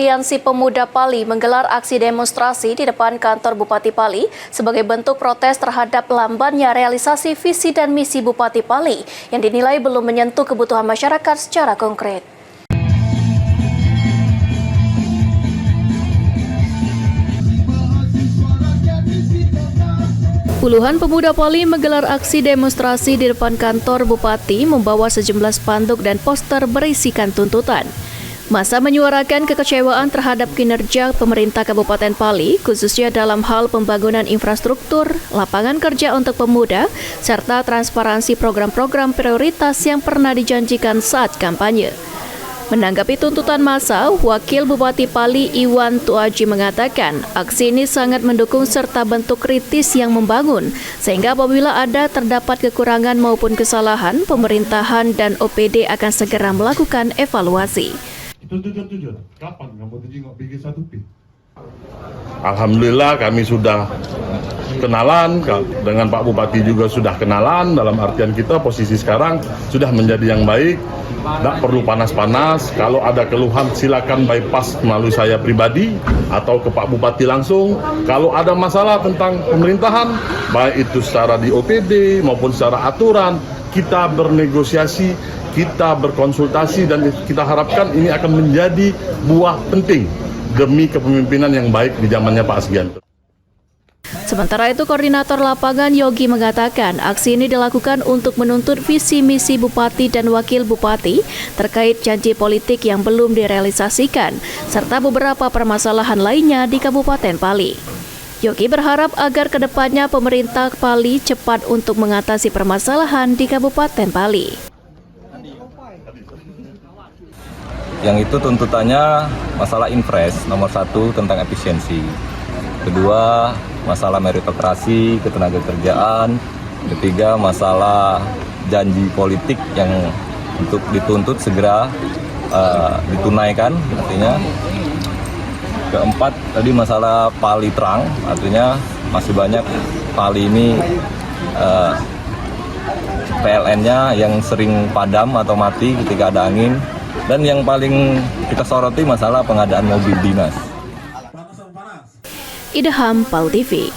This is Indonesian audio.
Aliansi Pemuda Pali menggelar aksi demonstrasi di depan kantor Bupati Pali sebagai bentuk protes terhadap lambannya realisasi visi dan misi Bupati Pali yang dinilai belum menyentuh kebutuhan masyarakat secara konkret. Puluhan pemuda Pali menggelar aksi demonstrasi di depan kantor Bupati membawa sejumlah spanduk dan poster berisikan tuntutan. Massa menyuarakan kekecewaan terhadap kinerja pemerintah Kabupaten Pali, khususnya dalam hal pembangunan infrastruktur, lapangan kerja untuk pemuda, serta transparansi program-program prioritas yang pernah dijanjikan saat kampanye. Menanggapi tuntutan massa, Wakil Bupati Pali Iwan Tuaji mengatakan aksi ini sangat mendukung serta bentuk kritis yang membangun, sehingga apabila terdapat kekurangan maupun kesalahan, pemerintahan dan OPD akan segera melakukan evaluasi. Jujur, kapan kamu tengok BG1P? Alhamdulillah kami sudah kenalan, dengan Pak Bupati juga sudah kenalan, dalam artian kita posisi sekarang sudah menjadi yang baik, tidak perlu panas-panas. Kalau ada keluhan silakan bypass melalui saya pribadi atau ke Pak Bupati langsung. Kalau ada masalah tentang pemerintahan, baik itu secara di OPD maupun secara aturan, kita bernegosiasi, kita berkonsultasi, dan kita harapkan ini akan menjadi buah penting demi kepemimpinan yang baik di zamannya Pak Asgianto. Sementara itu, Koordinator Lapangan Yogi mengatakan aksi ini dilakukan untuk menuntut visi misi Bupati dan Wakil Bupati terkait janji politik yang belum direalisasikan, serta beberapa permasalahan lainnya di Kabupaten Pali. Yogi berharap agar kedepannya pemerintah Pali cepat untuk mengatasi permasalahan di Kabupaten Pali. Yang itu tuntutannya masalah infres, nomor 1 tentang efisiensi. Kedua, masalah meritokrasi, ketenagakerjaan. Ketiga, masalah janji politik yang untuk dituntut segera ditunaikan, artinya. Keempat, tadi masalah Pali terang, artinya masih banyak Pali ini PLN-nya yang sering padam atau mati ketika ada angin. Dan yang paling kita soroti masalah pengadaan mobil dinas. Idham, PAL TV.